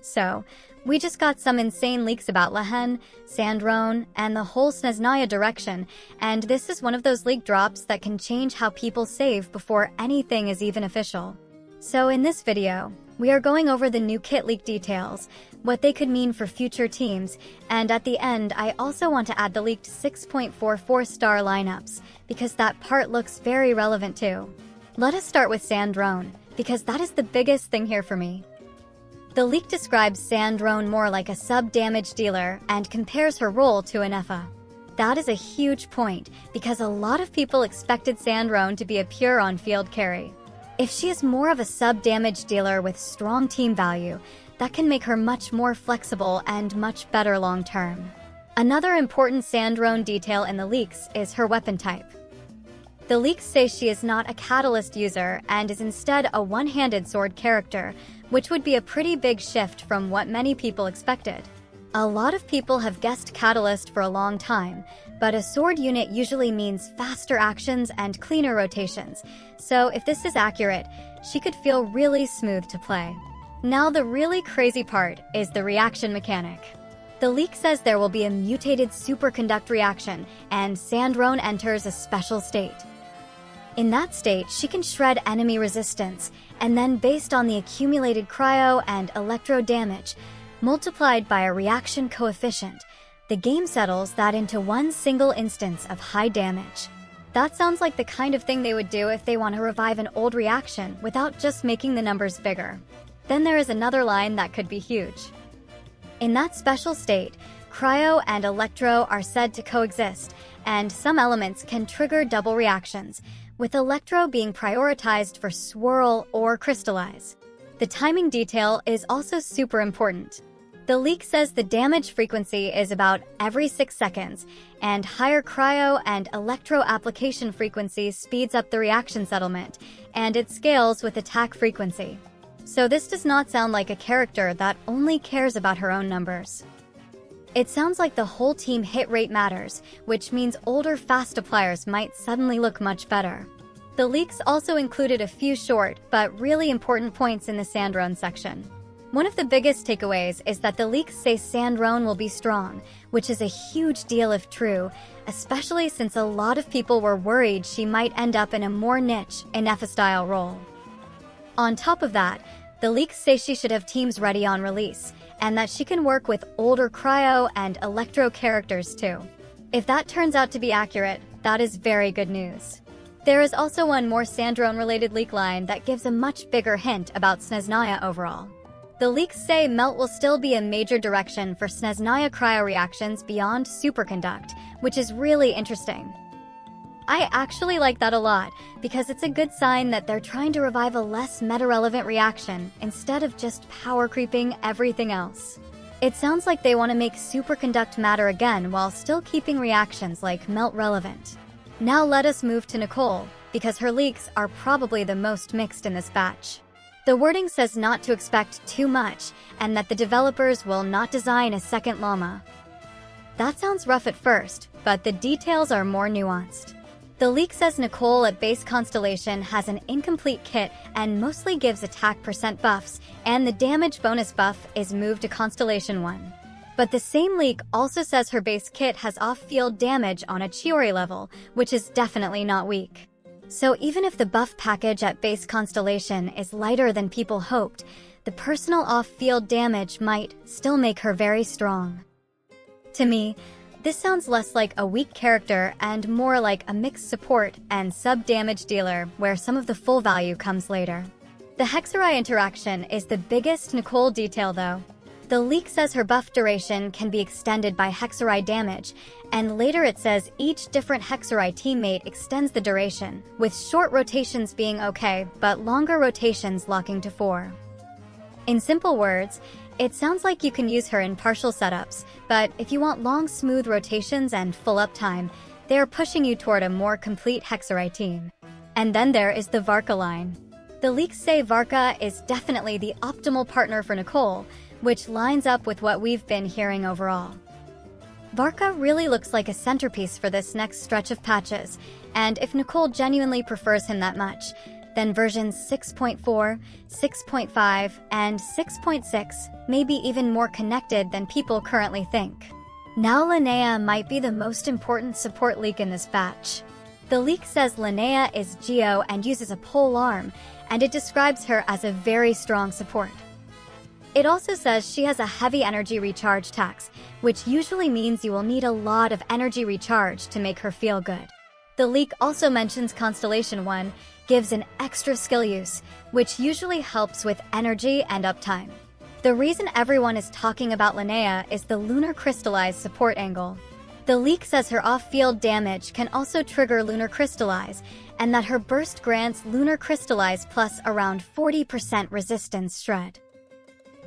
So, we just got some insane leaks about Lohen, Sandrone, and the whole Snezhnaya direction, and this is one of those leak drops that can change how people save before anything is even official. So in this video, we are going over the new kit leak details, what they could mean for future teams, and at the end I also want to add the leaked 6.44 star lineups, because that part looks very relevant too. Let us start with Sandrone, because that is the biggest thing here for me. The leak describes Sandrone more like a sub-damage dealer and compares her role to an Effa. That is a huge point, because a lot of people expected Sandrone to be a pure on-field carry. If she is more of a sub-damage dealer with strong team value, that can make her much more flexible and much better long-term. Another important Sandrone detail in the leaks is her weapon type. The leaks say she is not a catalyst user and is instead a one-handed sword character, which would be a pretty big shift from what many people expected. A lot of people have guessed catalyst for a long time, but a sword unit usually means faster actions and cleaner rotations, so if this is accurate, she could feel really smooth to play. Now the really crazy part is the reaction mechanic. The leak says there will be a mutated superconduct reaction, and Sandrone enters a special state. In that state, she can shred enemy resistance, and then based on the accumulated cryo and electro damage, multiplied by a reaction coefficient, the game settles that into one single instance of high damage. That sounds like the kind of thing they would do if they want to revive an old reaction without just making the numbers bigger. Then there is another line that could be huge. In that special state, cryo and electro are said to coexist, and some elements can trigger double reactions, with electro being prioritized for swirl or crystallize. The timing detail is also super important. The leak says the damage frequency is about every 6 seconds, and higher cryo and electro application frequency speeds up the reaction settlement, and it scales with attack frequency. So this does not sound like a character that only cares about her own numbers. It sounds like the whole team hit rate matters, which means older fast appliers might suddenly look much better. The leaks also included a few short but really important points in the Sandrone section. One of the biggest takeaways is that the leaks say Sandrone will be strong, which is a huge deal if true, especially since a lot of people were worried she might end up in a more niche, Effa-style role. On top of that, the leaks say she should have teams ready on release, and that she can work with older cryo and electro characters too. If that turns out to be accurate, that is very good news. There is also one more Sandrone-related leak line that gives a much bigger hint about Snezhnaya overall. The leaks say melt will still be a major direction for Snezhnaya cryo reactions beyond superconduct, which is really interesting. I actually like that a lot, because it's a good sign that they're trying to revive a less meta-relevant reaction instead of just power creeping everything else. It sounds like they want to make superconduct matter again while still keeping reactions like melt relevant. Now let us move to Nicole, because her leaks are probably the most mixed in this batch. The wording says not to expect too much, and that the developers will not design a second llama. That sounds rough at first, but the details are more nuanced. The leak says Nicole at base Constellation has an incomplete kit and mostly gives attack % buffs, and the damage bonus buff is moved to Constellation 1. But the same leak also says her base kit has off-field damage on a Chiori level, which is definitely not weak. So even if the buff package at base Constellation is lighter than people hoped, the personal off-field damage might still make her very strong. To me, this sounds less like a weak character and more like a mixed support and sub-damage dealer where some of the full value comes later. The Hexarai interaction is the biggest Nicole detail though. The leak says her buff duration can be extended by Hexarai damage, and later it says each different Hexarai teammate extends the duration, with short rotations being okay, but longer rotations locking to 4. In simple words, it sounds like you can use her in partial setups, but if you want long smooth rotations and full uptime, they are pushing you toward a more complete Hexarai team. And then there is the Varka line. The leaks say Varka is definitely the optimal partner for Nicole, which lines up with what we've been hearing overall. Varka really looks like a centerpiece for this next stretch of patches, and if Nicole genuinely prefers him that much, then versions 6.4, 6.5, and 6.6 may be even more connected than people currently think. Now Linnea might be the most important support leak in this batch. The leak says Linnea is Geo and uses a pole arm, and it describes her as a very strong support. It also says she has a heavy energy recharge tax, which usually means you will need a lot of energy recharge to make her feel good. The leak also mentions Constellation 1 gives an extra skill use, which usually helps with energy and uptime. The reason everyone is talking about Linnea is the Lunar Crystallize support angle. The leak says her off-field damage can also trigger Lunar Crystallize, and that her burst grants Lunar Crystallize plus around 40% resistance shred.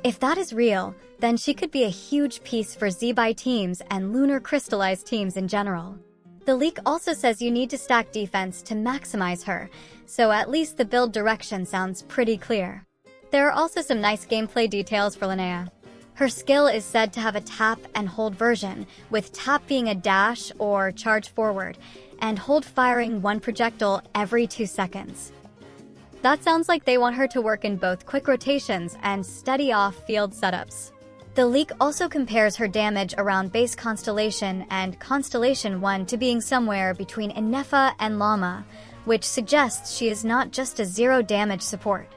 If that is real, then she could be a huge piece for Z-Buy teams and Lunar Crystallize teams in general. The leak also says you need to stack defense to maximize her, so at least the build direction sounds pretty clear. There are also some nice gameplay details for Linnea. Her skill is said to have a tap and hold version, with tap being a dash or charge forward, and hold firing one projectile every 2 seconds. That sounds like they want her to work in both quick rotations and steady off-field setups. The leak also compares her damage around base Constellation and Constellation 1 to being somewhere between Innefa and Llama, which suggests she is not just a zero damage support.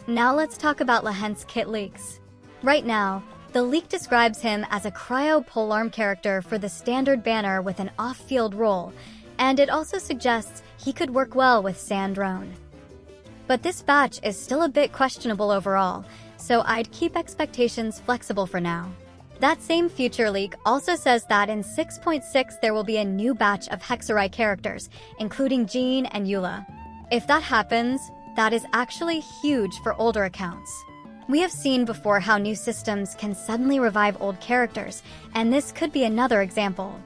Now let's talk about Lohen's Kit Leaks. Right now, the leak describes him as a cryo polearm character for the standard banner with an off-field role, and it also suggests he could work well with Sandrone. But this batch is still a bit questionable overall, so I'd keep expectations flexible for now. That same future leak also says that in 6.6 there will be a new batch of Hexarai characters, including Jean and Eula. If that happens, that is actually huge for older accounts. We have seen before how new systems can suddenly revive old characters, and this could be another example.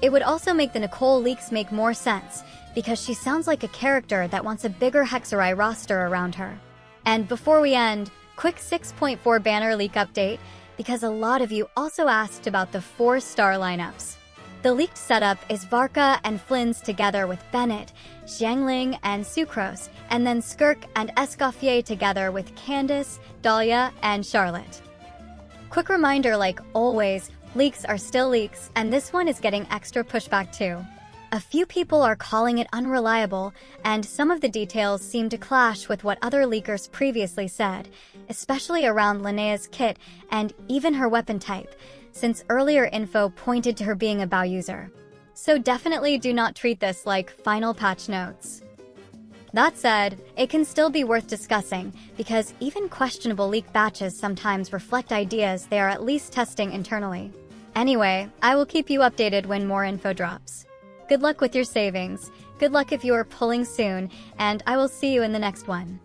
It would also make the Nicole Leaks make more sense, because she sounds like a character that wants a bigger Hexarai roster around her. And before we end, quick 6.4 banner leak update, because a lot of you also asked about the 4-star lineups. The leaked setup is Varka and Flynn's together with Bennett, Xiangling and Sucrose, and then Skirk and Escoffier together with Candace, Dahlia, and Charlotte. Quick reminder, like always, leaks are still leaks, and this one is getting extra pushback too. A few people are calling it unreliable, and some of the details seem to clash with what other leakers previously said, especially around Linnea's kit and even her weapon type, since earlier info pointed to her being a bow user. So definitely do not treat this like final patch notes. That said, it can still be worth discussing, because even questionable leak batches sometimes reflect ideas they are at least testing internally. Anyway, I will keep you updated when more info drops. Good luck with your savings, good luck if you are pulling soon, and I will see you in the next one.